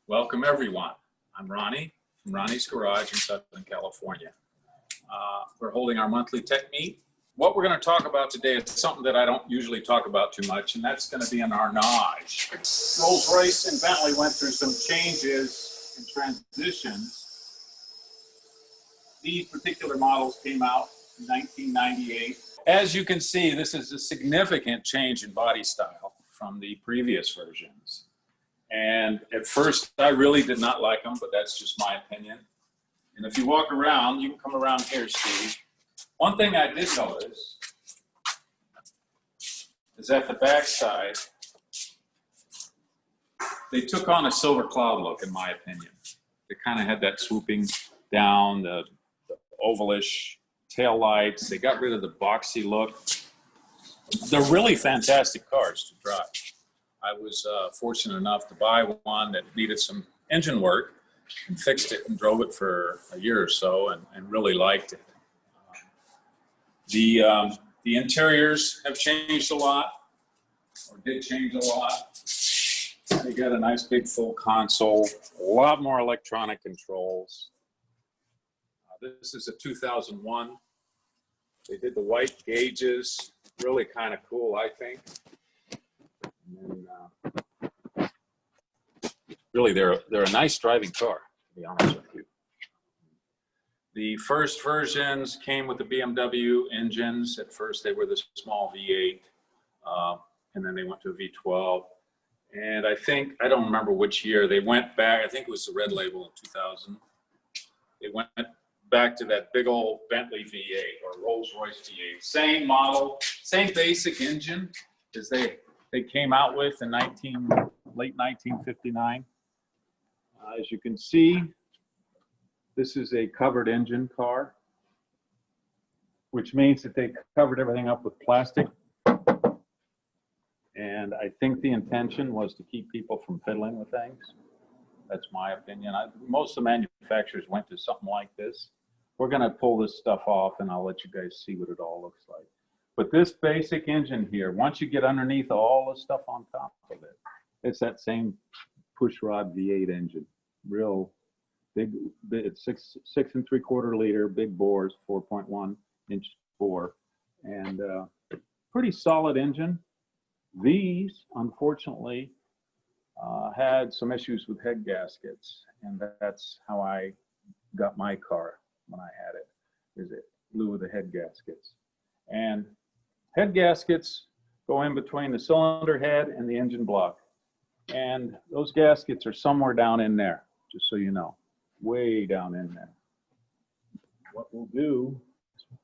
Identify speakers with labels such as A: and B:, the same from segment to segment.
A: Welcome everyone. I'm Ronnie from Ronnie's Garage in Southern California. We're holding our monthly tech meet. What we're going to talk about today is something that I don't usually talk about too much, and that's going to be an Arnage. Rolls-Royce and Bentley went through some changes and transitions. These particular models came out in 1998. As you can see, this is a significant change in body style from the previous versions. And at first, I really did not like them, but that's just my opinion. And if you walk around, you can come around here, Steve. One thing I did notice is at the back side, they took on a silver cloud look, in my opinion. They kind of had that swooping down, the ovalish tail lights. They got rid of the boxy look. They're really fantastic cars to drive. I was fortunate enough to buy one that needed some engine work and fixed it and drove it for a year or so and really liked it. The interiors have changed a lot, or did change a lot. They got a nice big full console, a lot more electronic controls. This is a 2001. They did the white gauges, really kind of cool, I think. And then, really, they're a nice driving car, to be honest with you. The first versions came with the BMW engines. At first, they were the small V8, and then they went to a V12. And I don't remember which year, they went back, I think it was the red label in 2000. They went back to that big old Bentley V8 or Rolls-Royce V8. Same model, same basic engine as they came out with in late 1959. As you can see, this is a covered engine car, which means that they covered everything up with plastic. And I think the intention was to keep people from fiddling with things. That's my opinion. Most of the manufacturers went to something like this. We're going to pull this stuff off, and I'll let you guys see what it all looks like. But this basic engine here, once you get underneath all the stuff on top of it, it's that same pushrod V8 engine. Real big, it's 6 3/4 liter, big bores, 4.1 inch bore, and pretty solid engine. These, unfortunately, had some issues with head gaskets, and that's how I got my car when I had it, is it blew with the head gaskets. And head gaskets go in between the cylinder head and the engine block. And those gaskets are somewhere down in there, just so you know, way down in there. What we'll do,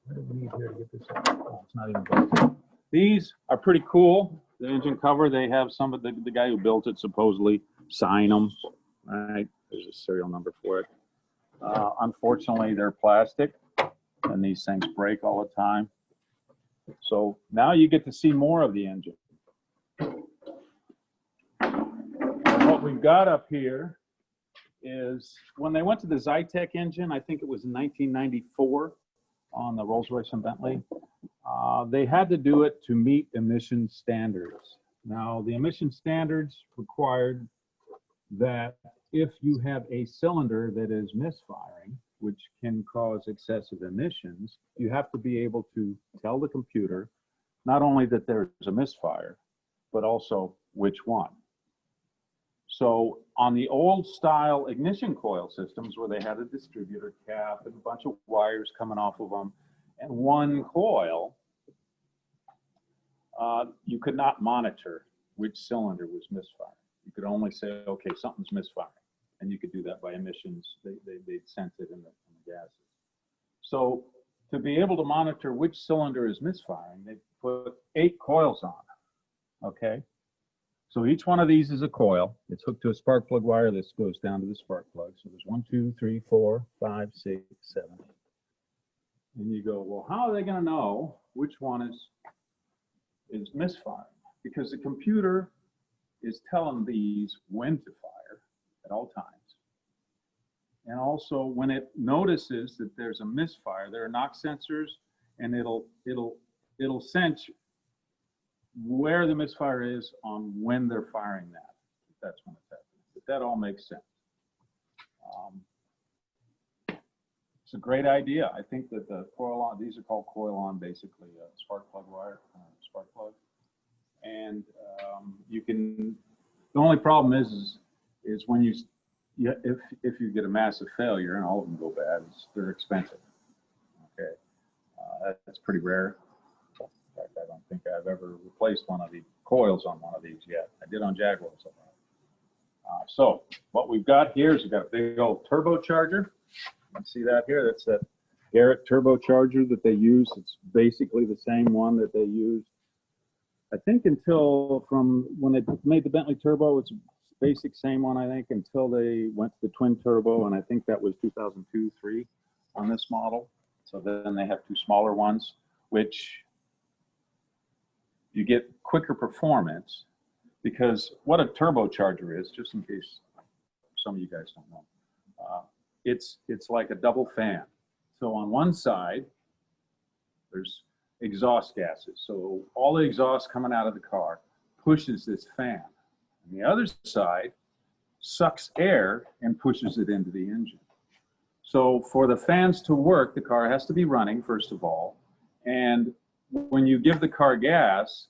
A: what do we need here to get this out? Oh, it's not even broken. These are pretty cool. The engine cover, they have some of the guy who built it supposedly sign them. All right, there's a serial number for it. Unfortunately, they're plastic, and these things break all the time. So now you get to see more of the engine. And what we've got up here is when they went to the Zytec engine, I think it was in 1994 on the Rolls-Royce and Bentley, they had to do it to meet emission standards. Now, the emission standards required that if you have a cylinder that is misfiring, which can cause excessive emissions, you have to be able to tell the computer not only that there's a misfire, but also which one. So on the old style ignition coil systems where they had a distributor cap and a bunch of wires coming off of them and one coil, you could not monitor which cylinder was misfiring. You could only say, okay, something's misfiring. And you could do that by emissions. They'd sense it in the gases. So to be able to monitor which cylinder is misfiring, they put 8 coils on, okay? So each one of these is a coil. It's hooked to a spark plug wire. This goes down to the spark plug. So there's 1, 2, 3, 4, 5, 6, 7. And you go, well, how are they going to know which one is misfiring? Because the computer is telling these when to fire at all times. And also when it notices that there's a misfire, there are knock sensors, and it'll sense where the misfire is on when they're firing that. That's when it's happening. But that all makes sense. It's a great idea. I think that the coil-on, these are called coil-on, basically, spark plug wire, spark plug. And you can, the only problem is when if you get a massive failure, and all of them go bad, they're expensive. Okay, that's pretty rare. In fact, I don't think I've ever replaced one of the coils on one of these yet. I did on Jaguars. So what we've got here is we've got a big old turbocharger. You can see that here. That's that Garrett turbocharger that they use. It's basically the same one that they used, I think, until from when they made the Bentley Turbo. It's basic same one, I think, until they went to the twin turbo, and I think that was 2002-3 on this model. So then they have two smaller ones, which you get quicker performance, because what a turbocharger is, just in case some of you guys don't know, it's like a double fan. So on one side, there's exhaust gases. So all the exhaust coming out of the car pushes this fan. And the other side sucks air and pushes it into the engine. So for the fans to work, the car has to be running, first of all. And when you give the car gas,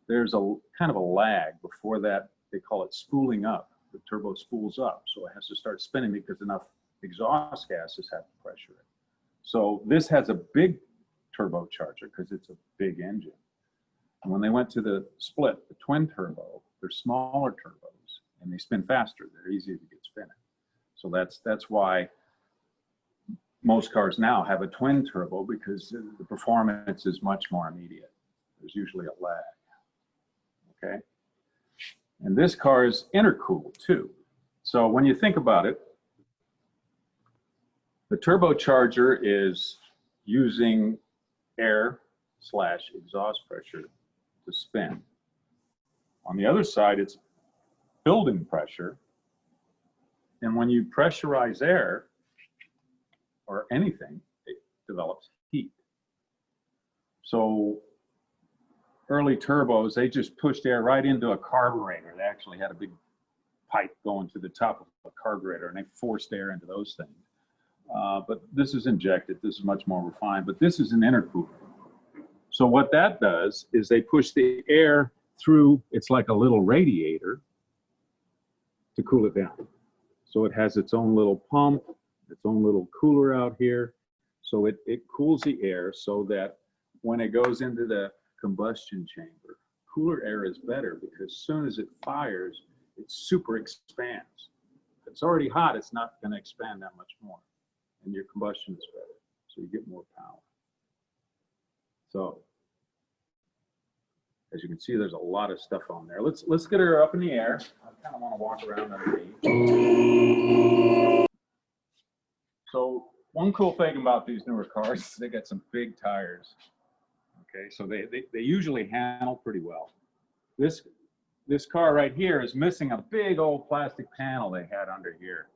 A: there's a kind of a lag before that. They call it spooling up. The turbo spools up. So it has to start spinning because enough exhaust gases have to pressure it. So this has a big turbocharger because it's a big engine. And when they went to the split, the twin turbo, they're smaller turbos and they spin faster. They're easier to get spinning. So that's why most cars now have a twin turbo, because the performance is much more immediate. There's usually a lag. Okay. And this car is intercooled too. So when you think about it, the turbocharger is using air/exhaust pressure to spin. On the other side, it's building pressure. And when you pressurize air or anything, it develops heat. So early turbos, they just pushed air right into a carburetor. They actually had a big pipe going to the top of a carburetor, and they forced air into those things. But this is injected. This is much more refined, but this is an intercooler. So what that does is they push the air through, it's like a little radiator to cool it down. So it has its own little pump, its own little cooler out here. So it cools the air so that when it goes into the combustion chamber, cooler air is better, because as soon as it fires, it super expands. If it's already hot, it's not going to expand that much more, and your combustion is better, so you get more power. So as you can see, there's a lot of stuff on there. Let's get her up in the air. I kind of want to walk around underneath. So one cool thing about these newer cars is they got some big tires. Okay, so they usually handle pretty well. This car right here is missing a big old plastic panel they had under here.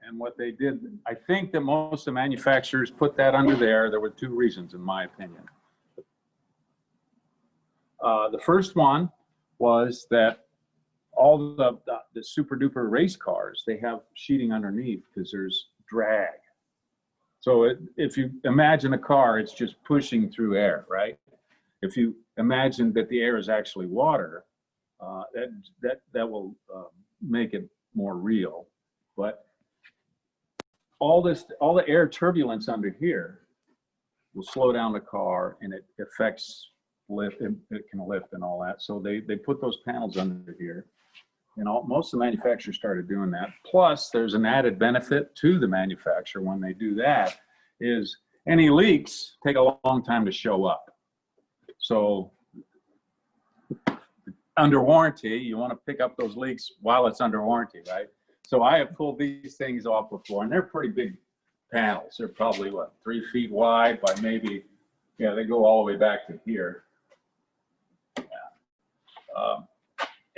A: And what they did, I think that most of the manufacturers put that under there. There were two reasons, in my opinion. The first one was that all the super duper race cars, they have sheeting underneath because there's drag. So if you imagine a car, it's just pushing through air, right? If you imagine that the air is actually water, that will make it more real. But all the air turbulence under here will slow down the car, and it affects lift. It can lift and all that. So they put those panels under here, and most of the manufacturers started doing that. Plus, there's an added benefit to the manufacturer when they do that, is any leaks take a long time to show up. So under warranty, you want to pick up those leaks while it's under warranty, right? So I have pulled these things off before, and they're pretty big panels. They're probably, what, 3 feet wide by maybe, yeah, they go all the way back to here. Yeah.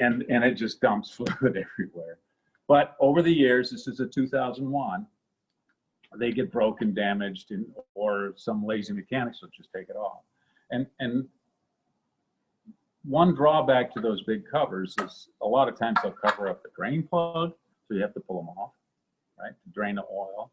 A: And it just dumps fluid everywhere. But over the years, this is a 2001, they get broken, damaged, or some lazy mechanics will just take it off. And one drawback to those big covers is a lot of times they'll cover up the drain plug, so you have to pull them off, right, to drain the oil.